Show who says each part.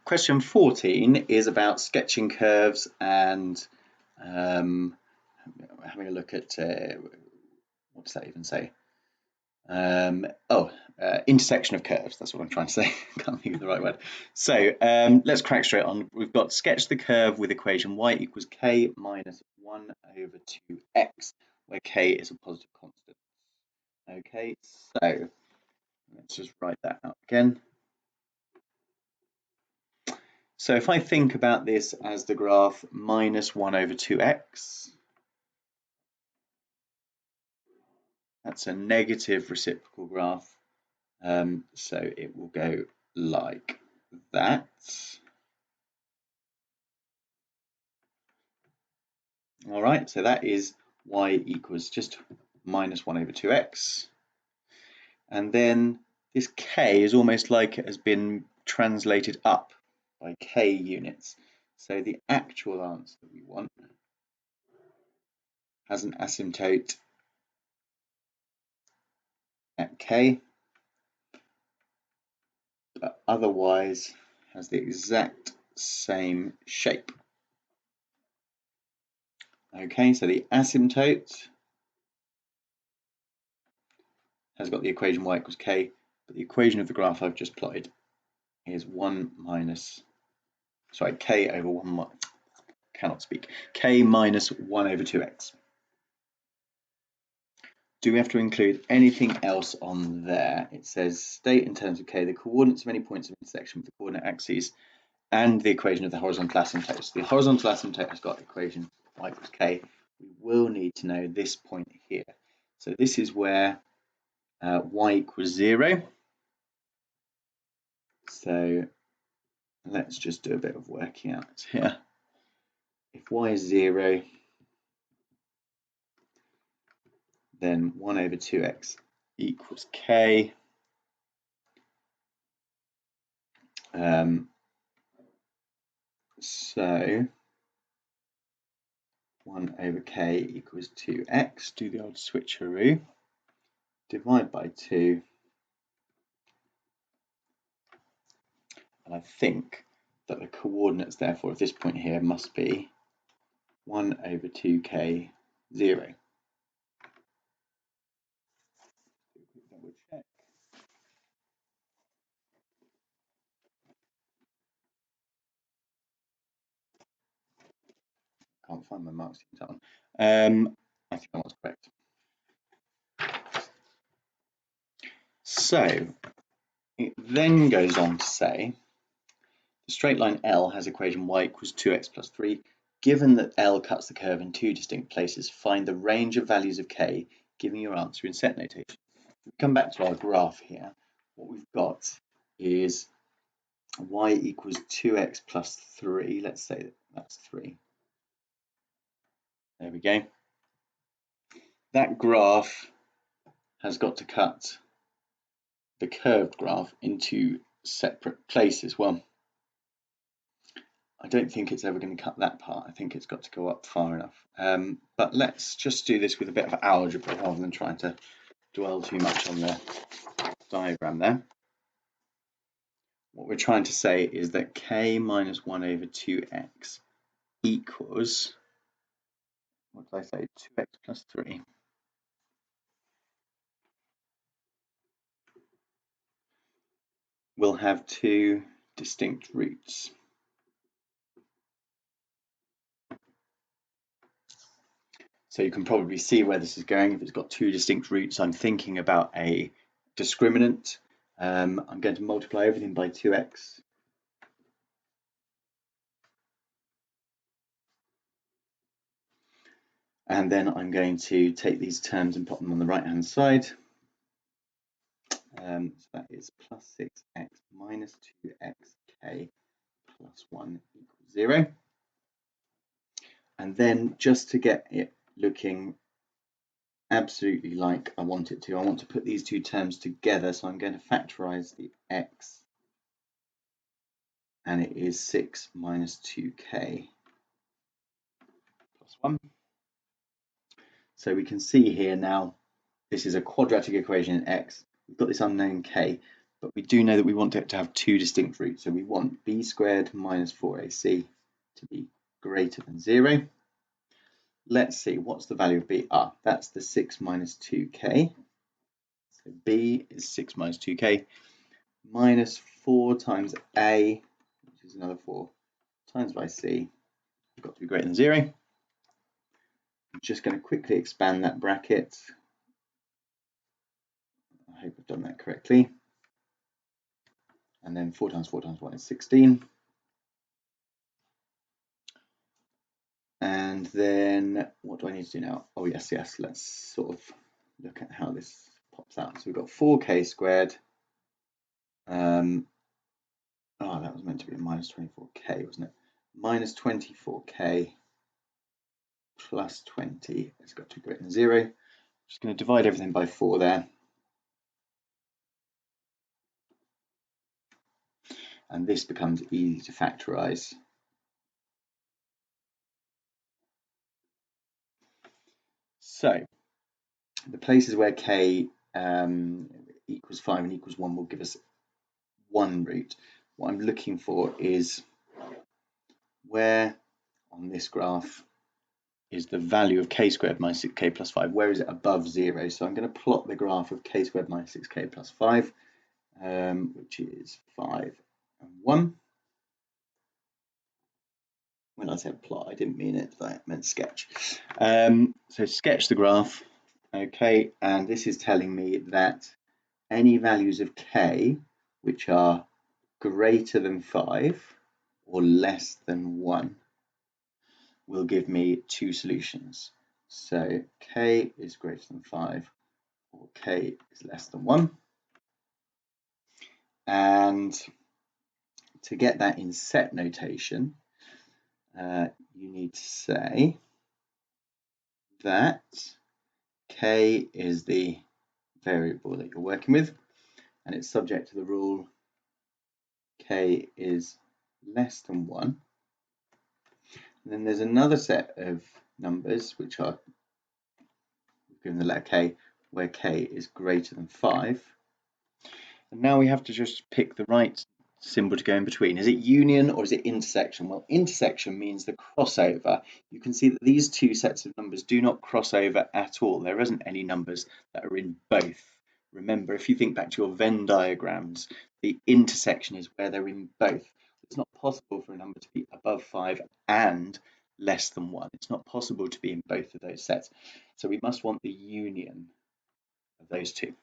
Speaker 1: Question 14 is about sketching curves and having a look at, what does that even say? Intersection of curves, that's what I'm trying to say. Can't think of the right word. So let's crack straight on. We've got sketch the curve with equation y equals k minus 1 over 2x, where k is a positive constant. Okay, so let's just write that out again. So if I think about this as the graph minus 1 over 2x, that's a negative reciprocal graph. So it will go like that. All right, so that is y equals just minus 1 over 2x. And then this k is almost like it has been translated up by k units. So the actual answer that we want has an asymptote at k, but otherwise has the exact same shape. Okay, so the asymptote has got the equation y equals k, but the equation of the graph I've just plotted is k over 1, cannot speak, k minus 1 over 2x. Do we have to include anything else on there? It says state in terms of k the coordinates of any points of intersection with the coordinate axes and the equation of the horizontal asymptote. So the horizontal asymptote has got equation y equals k. We will need to know this point here. So this is where y equals 0. So let's just do a bit of working out here. If y is 0, then 1 over 2x equals k. So 1 over k equals 2x. Do the old switcheroo. Divide by 2. And I think that the coordinates, therefore, of this point here must be 1 over 2k, 0. Double check. Can't find my marks in time. I think that was correct. So it then goes on to say the straight line L has equation y equals 2x plus 3. Given that L cuts the curve in 2 distinct places, find the range of values of k, giving your answer in set notation. If we come back to our graph here, what we've got is y equals 2x plus 3. Let's say that that's 3. There we go. That graph has got to cut the curved graph into separate places. Well, I don't think it's ever going to cut that part. I think it's got to go up far enough. But let's just do this with a bit of algebra rather than trying to dwell too much on the diagram there. What we're trying to say is that k minus 1 over 2x equals, what did I say, 2x plus 3. Will have 2 distinct roots. So you can probably see where this is going. If it's got 2 distinct roots, I'm thinking about a discriminant. I'm going to multiply everything by 2x. And then I'm going to take these terms and put them on the right-hand side. So that is plus 6x minus 2xk plus 1 equals 0. And then just to get it looking absolutely like I want it to, I want to put these two terms together. So I'm going to factorize the x. And it is 6 minus 2k plus 1. So we can see here now, this is a quadratic equation in x. We've got this unknown k. but we do know that we want it to have two distinct roots. So we want b squared minus 4ac to be greater than 0. Let's see, what's the value of b? That's the 6 minus 2k. So b is 6 minus 2k minus 4 times a, which is another 4, times by c. It's got to be greater than 0. I'm just going to quickly expand that bracket. I hope I've done that correctly. And then 4 times 4 times 1 is 16. And then what do I need to do now? Oh, yes. Let's sort of look at how this pops out. So we've got 4k squared. That was meant to be a minus 24k, wasn't it? Minus 24k plus 20 has got to be greater than 0. Just going to divide everything by 4 there. And this becomes easy to factorize. So the places where k equals 5 and equals 1 will give us one root. What I'm looking for is where on this graph is the value of k squared minus 6k plus 5. Where is it above 0? So I'm going to plot the graph of k squared minus 6k plus 5, which is 5 and 1. When I said plot, I didn't mean it, I meant sketch. So sketch the graph, okay, and this is telling me that any values of k which are greater than 5 or less than 1 will give me two solutions. So k is greater than 5 or k is less than 1. And to get that in set notation, you need to say that k is the variable that you're working with, and it's subject to the rule k is less than 1. And then there's another set of numbers which are given the letter k, where k is greater than 5. And now we have to just pick the right symbol to go in between. Is it union or is it intersection? Well, intersection means the crossover. You can see that these two sets of numbers do not cross over at all. There isn't any numbers that are in both. Remember, if you think back to your Venn diagrams, the intersection is where they're in both. It's not possible for a number to be above 5 and less than 1. It's not possible to be in both of those sets. So we must want the union of those two.